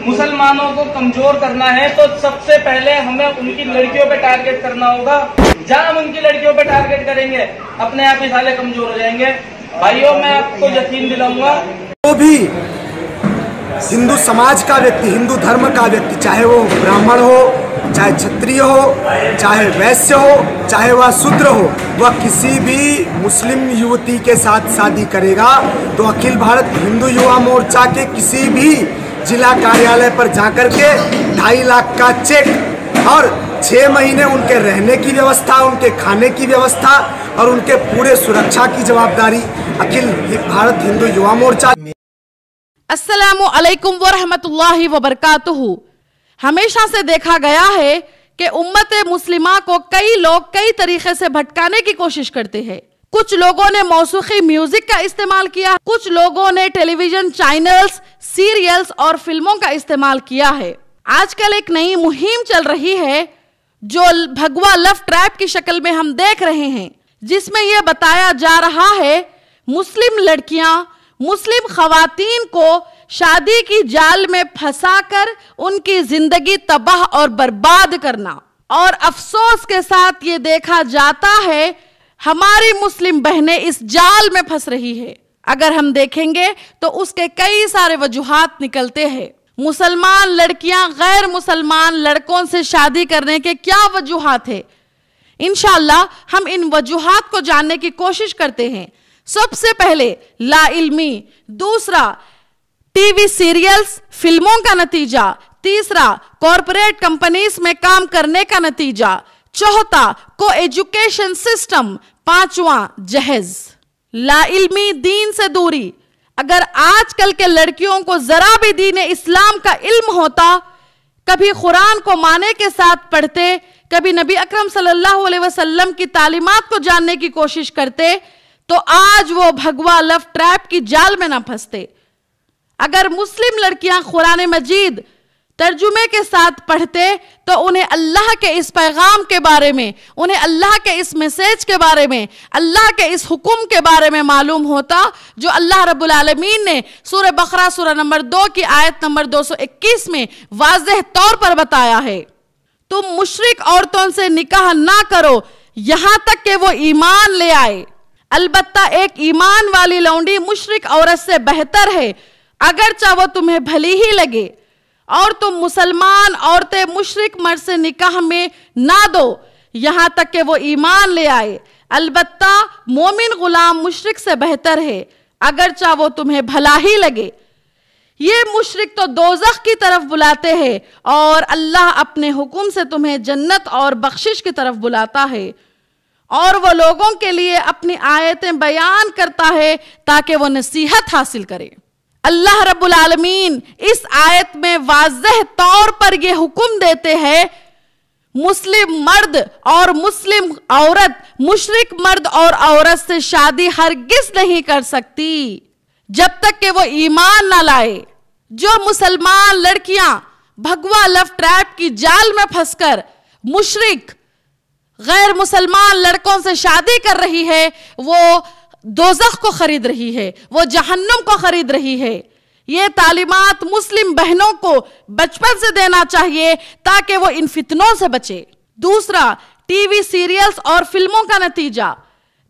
मुसलमानों को कमजोर करना है तो सबसे पहले हमें उनकी लड़कियों पे टारगेट करना होगा। जहाँ हम उनकी लड़कियों पे टारगेट करेंगे अपने आप ही साले कमजोर हो जाएंगे। भाइयों, मैं आपको यकीन दिलाऊंगा, तो भी हिंदू समाज का व्यक्ति, हिंदू धर्म का व्यक्ति, चाहे वो ब्राह्मण हो, चाहे क्षत्रिय हो, चाहे वैश्य हो, चाहे वह शूद्र हो, वह किसी भी मुस्लिम युवती के साथ शादी करेगा तो अखिल भारत हिंदू युवा मोर्चा के किसी भी जिला कार्यालय पर जाकर के 2.5 लाख का चेक और 6 महीने उनके रहने की व्यवस्था, उनके खाने की व्यवस्था और उनके पूरे सुरक्षा की जवाबदारी अखिल भारत हिंदू युवा मोर्चा। अस्सलामु अलैकुम वरहमतुल्लाहि वबरकातुहू। हमेशा से देखा गया है कि उम्मत मुस्लिमा को कई लोग कई तरीके से भटकाने की कोशिश करते हैं। कुछ लोगों ने मौसीकी म्यूजिक का इस्तेमाल किया, कुछ लोगों ने टेलीविजन चैनल्स, सीरियल्स और फिल्मों का इस्तेमाल किया है। आजकल एक नई मुहिम चल रही है जो भगवा लव ट्रैप की शक्ल में हम देख रहे हैं, जिसमें यह बताया जा रहा है मुस्लिम लड़कियां, मुस्लिम खवातीन को शादी की जाल में फंसाकर उनकी जिंदगी तबाह और बर्बाद करना। और अफसोस के साथ ये देखा जाता है हमारी मुस्लिम बहनें इस जाल में फंस रही है। अगर हम देखेंगे तो उसके कई सारे वजूहात निकलते हैं। मुसलमान लड़कियां गैर मुसलमान लड़कों से शादी करने के क्या वजूहात है, इंशाअल्लाह हम इन वजूहात को जानने की कोशिश करते हैं। सबसे पहले लाइल्मी, दूसरा टीवी सीरियल्स फिल्मों का नतीजा, तीसरा कॉरपोरेट कंपनीज में काम करने का नतीजा, चौथा को एजुकेशन सिस्टम, पांचवा जहेज। लाइल्मी, दीन से दूरी। अगर आजकल के लड़कियों को जरा भी दीन इस्लाम का इल्म होता, कभी कुरान को माने के साथ पढ़ते, कभी नबी अकरम सल्लल्लाहु अलैहि वसल्लम की तालीमात को जानने की कोशिश करते, तो आज वो भगवा लव ट्रैप की जाल में ना फंसते। अगर मुस्लिम लड़कियां कुरान मजीद तर्जुमे के साथ पढ़ते तो उन्हें अल्लाह के इस पैगाम के बारे में, उन्हें अल्लाह के इस मैसेज के बारे में, अल्लाह के इस हुक्म के बारे में मालूम होता जो अल्लाह रब्बुल आलमीन ने सूरह बकरा सूरह नंबर 2 की आयत नंबर 221 में वाज़ेह तौर पर बताया है। तुम मुशरिक औरतों से निकाह ना करो यहां तक कि वो ईमान ले आए। अलबत्ता एक ईमान वाली लौंडी मुशरिक औरत से बेहतर है, अगरचा वो तुम्हें भली ही लगे। और तुम मुसलमान औरतें मुशरिक मर्द से निकाह में ना दो यहां तक कि वो ईमान ले आए। अलबत्ता मोमिन गुलाम मुशरिक से बेहतर है, अगरचा वो तुम्हें भला ही लगे। ये मुशरिक तो दोज़ख की तरफ बुलाते हैं और अल्लाह अपने हुक्म से तुम्हें जन्नत और बख्शिश की तरफ बुलाता है। और वो लोगों के लिए अपनी आयतें बयान करता है ताकि वो नसीहत हासिल करे। अल्लाह रब्बुल आलमीन इस आयत में वाज़ेह तौर पर यह हुक्म देते हैं मुस्लिम मर्द और मुस्लिम औरत मुशरिक मर्द और औरत से शादी हरगिज नहीं कर सकती जब तक कि वो ईमान ना लाए। जो मुसलमान लड़कियां भगवा लव ट्रैप की जाल में फंसकर मुशरिक गैर मुसलमान लड़कों से शादी कर रही है, वो दोज़ख को खरीद रही है, वो जहन्नुम को खरीद रही है। ये तालीमात मुस्लिम बहनों को बचपन से देना चाहिए ताकि वो इन फितनों से बचे। दूसरा, टीवी सीरियल्स और फिल्मों का नतीजा।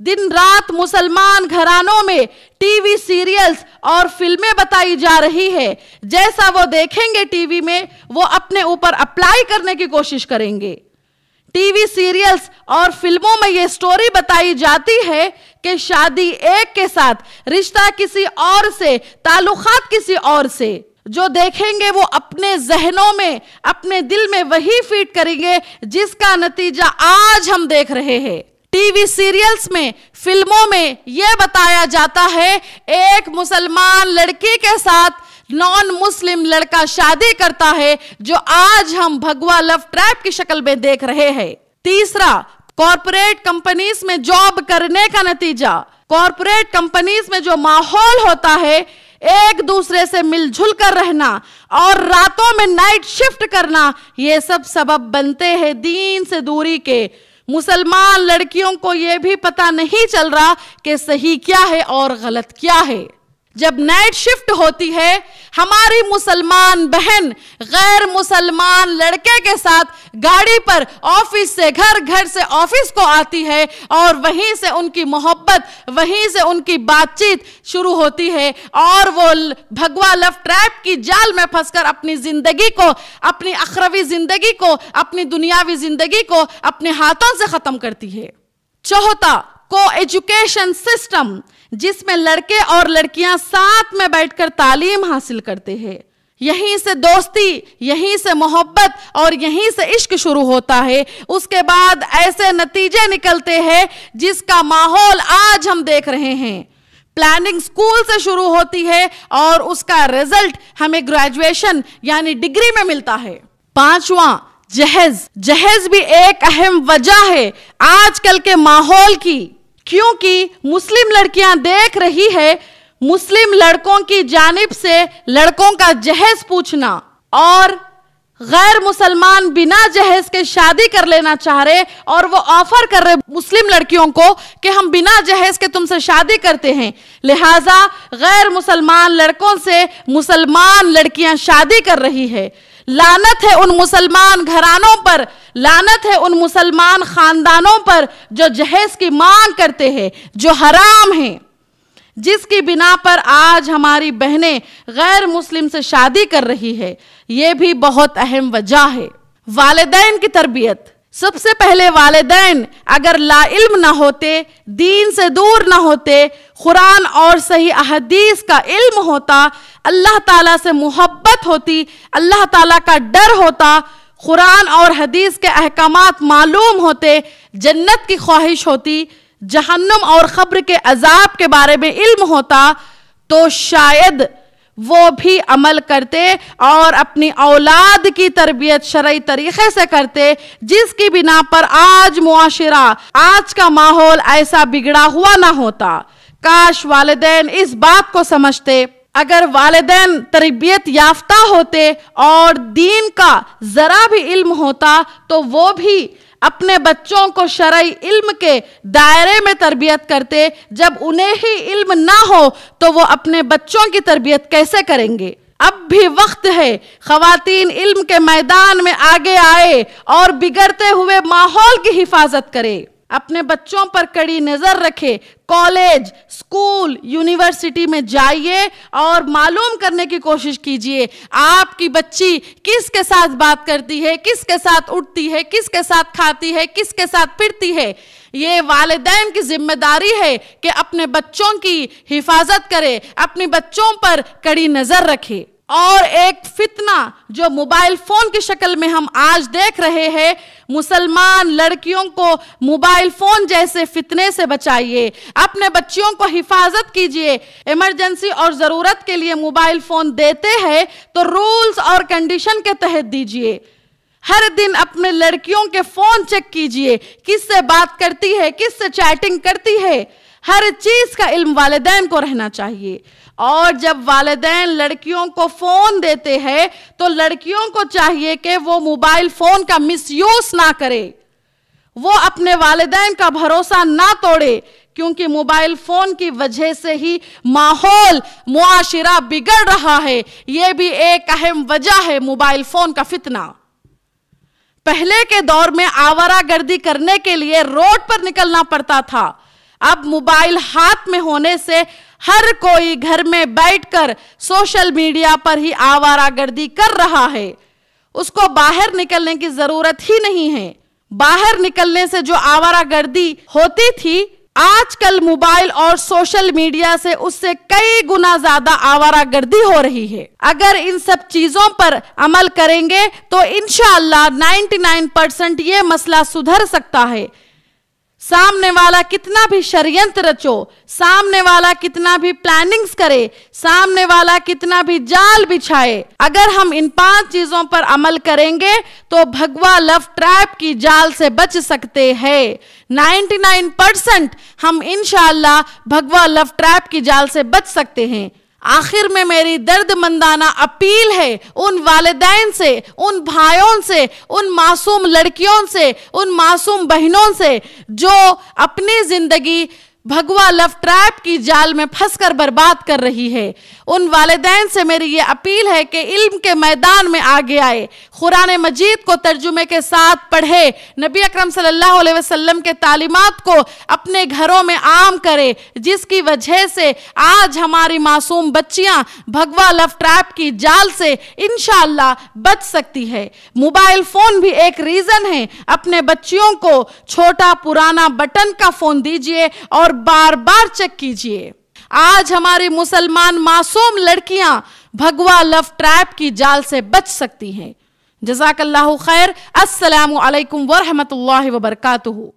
दिन रात मुसलमान घरानों में टीवी सीरियल्स और फिल्में बताई जा रही है। जैसा वो देखेंगे टीवी में वो अपने ऊपर अप्लाई करने की कोशिश करेंगे। टीवी सीरियल्स और फिल्मों में यह स्टोरी बताई जाती है कि शादी एक के साथ, रिश्ता किसी और से, ताल्लुकात किसी और से। जो देखेंगे वो अपने जहनों में, अपने दिल में वही फीड करेंगे जिसका नतीजा आज हम देख रहे हैं। टीवी सीरियल्स में, फिल्मों में यह बताया जाता है एक मुसलमान लड़की के साथ नॉन मुस्लिम लड़का शादी करता है, जो आज हम भगवा लव ट्रैप की शक्ल में देख रहे हैं। तीसरा, कॉरपोरेट कंपनीज में जॉब करने का नतीजा। कॉरपोरेट कंपनीज में जो माहौल होता है, एक दूसरे से मिलजुल कर रहना और रातों में नाइट शिफ्ट करना, ये सब सबब बनते हैं दीन से दूरी के। मुसलमान लड़कियों को यह भी पता नहीं चल रहा कि सही क्या है और गलत क्या है। जब नाइट शिफ्ट होती है, हमारी मुसलमान बहन गैर मुसलमान लड़के के साथ गाड़ी पर ऑफिस से घर, घर से ऑफिस को आती है और वहीं से उनकी मोहब्बत, वहीं से उनकी बातचीत शुरू होती है और वो भगवा लव ट्रैप की जाल में फंसकर अपनी जिंदगी को, अपनी अखरवी जिंदगी को, अपनी दुनियावी जिंदगी को अपने हाथों से खत्म करती है। चौथा, को एजुकेशन सिस्टम, जिसमें लड़के और लड़कियां साथ में बैठकर तालीम हासिल करते हैं। यहीं से दोस्ती, यहीं से मोहब्बत और यहीं से इश्क शुरू होता है। उसके बाद ऐसे नतीजे निकलते हैं जिसका माहौल आज हम देख रहे हैं। प्लानिंग स्कूल से शुरू होती है और उसका रिजल्ट हमें ग्रेजुएशन यानी डिग्री में मिलता है। पांचवा, जहेज। जहेज भी एक अहम वजह है आजकल के माहौल की, क्योंकि मुस्लिम लड़कियां देख रही है मुस्लिम लड़कों की जानिब से लड़कों का जहेज पूछना और गैर मुसलमान बिना जहेज के शादी कर लेना चाह रहे और वो ऑफर कर रहे मुस्लिम लड़कियों को कि हम बिना जहेज के तुमसे शादी करते हैं। लिहाजा गैर मुसलमान लड़कों से मुसलमान लड़कियां शादी कर रही है। लानत है उन मुसलमान घरानों पर, लानत है उन मुसलमान खानदानों पर जो जहेज की मांग करते हैं, जो हराम है, जिसकी बिना पर आज हमारी बहनें गैर मुस्लिम से शादी कर रही है। यह भी बहुत अहम वजह है। वालिदैन की तरबियत। सबसे पहले वालिदैन अगर लाइल्म ना होते, दीन से दूर ना होते, कुरान और सही अहदीस का इल्म होता, अल्लाह ताला से मोहब्बत होती, अल्लाह ताला का डर होता, कुरान और हदीस के अहकामात मालूम होते, जन्नत की ख्वाहिश होती, जहन्नुम और खब्र के अजाब के बारे में इल्म होता, तो शायद वो भी अमल करते और अपनी औलाद की तरबियत शरई तरीके से करते, जिसकी बिना पर आज मुआशिरा, आज का माहौल ऐसा बिगड़ा हुआ ना होता। काश वालिदैन इस बात को समझते। अगर वालिदैन तरबियत याफ्ता होते और दीन का जरा भी इल्म होता तो वो भी अपने बच्चों को शरई इल्म के दायरे में तरबियत करते। जब उन्हें ही इल्म ना हो तो वो अपने बच्चों की तरबियत कैसे करेंगे। अब भी वक्त है खवातीन इल्म के मैदान में आगे आए और बिगड़ते हुए माहौल की हिफाजत करे, अपने बच्चों पर कड़ी नजर रखे। कॉलेज, स्कूल, यूनिवर्सिटी में जाइए और मालूम करने की कोशिश कीजिए आपकी बच्ची किसके साथ बात करती है, किसके साथ उठती है, किसके साथ खाती है, किसके साथ फिरती है। ये वालिदैन की जिम्मेदारी है कि अपने बच्चों की हिफाजत करे, अपने बच्चों पर कड़ी नजर रखे। और एक फितना जो मोबाइल फोन की शक्ल में हम आज देख रहे हैं, मुसलमान लड़कियों को मोबाइल फोन जैसे फितने से बचाइए, अपने बच्चियों को हिफाजत कीजिए। इमरजेंसी और जरूरत के लिए मोबाइल फोन देते हैं तो रूल्स और कंडीशन के तहत दीजिए। हर दिन अपने लड़कियों के फोन चेक कीजिए, किससे बात करती है, किससे चैटिंग करती है। हर चीज का इल्म वालिदैन को रहना चाहिए। और जब वालिदैन लड़कियों को फोन देते हैं तो लड़कियों को चाहिए कि वो मोबाइल फोन का मिसयूज ना करे, वो अपने वालिदैन का भरोसा ना तोड़े, क्योंकि मोबाइल फोन की वजह से ही माहौल मुआशिरा बिगड़ रहा है। यह भी एक अहम वजह है मोबाइल फोन का फितना। पहले के दौर में आवारागर्दी करने के लिए रोड पर निकलना पड़ता था, अब मोबाइल हाथ में होने से हर कोई घर में बैठकर सोशल मीडिया पर ही आवारागर्दी कर रहा है। उसको बाहर निकलने की जरूरत ही नहीं है। बाहर निकलने से जो आवारागर्दी होती थी, आजकल मोबाइल और सोशल मीडिया से उससे कई गुना ज्यादा आवारागर्दी हो रही है। अगर इन सब चीजों पर अमल करेंगे तो इंशाअल्लाह 99% ये मसला सुधर सकता है। सामने वाला कितना भी षड्यंत्र रचो, सामने वाला कितना भी प्लानिंग्स करे, सामने वाला कितना भी जाल बिछाए, अगर हम इन 5 चीजों पर अमल करेंगे तो भगवा लव ट्रैप की जाल से बच सकते हैं। 99% हम इंशाअल्लाह भगवा लव ट्रैप की जाल से बच सकते हैं। आखिर में मेरी दर्दमंदाना अपील है उन वालिदैन से, उन भाइयों से, उन मासूम लड़कियों से, उन मासूम बहनों से जो अपनी जिंदगी भगवा लव ट्रैप की जाल में फंसकर बर्बाद कर रही है। उन वालिदैन से मेरी ये अपील है कि इल्म के मैदान में आगे आए, कुरान मजीद को तर्जुमे के साथ पढ़े, नबी अकरम सल्लल्लाहु अलैहि वसल्लम के तालीमात को अपने घरों में आम करे, जिसकी वजह से आज हमारी मासूम बच्चियां भगवा लव ट्रैप की जाल से इंशाअल्लाह बच सकती है। मोबाइल फोन भी एक रीजन है। अपने बच्चियों को छोटा पुराना बटन का फोन दीजिए और बार बार चेक कीजिए। आज हमारी मुसलमान मासूम लड़कियां भगवा लव ट्रैप की जाल से बच सकती हैं। जज़ाकल्लाहु खैर। अस्सलामु अलैकुम व रहमतुल्लाहि व बरकातुहू।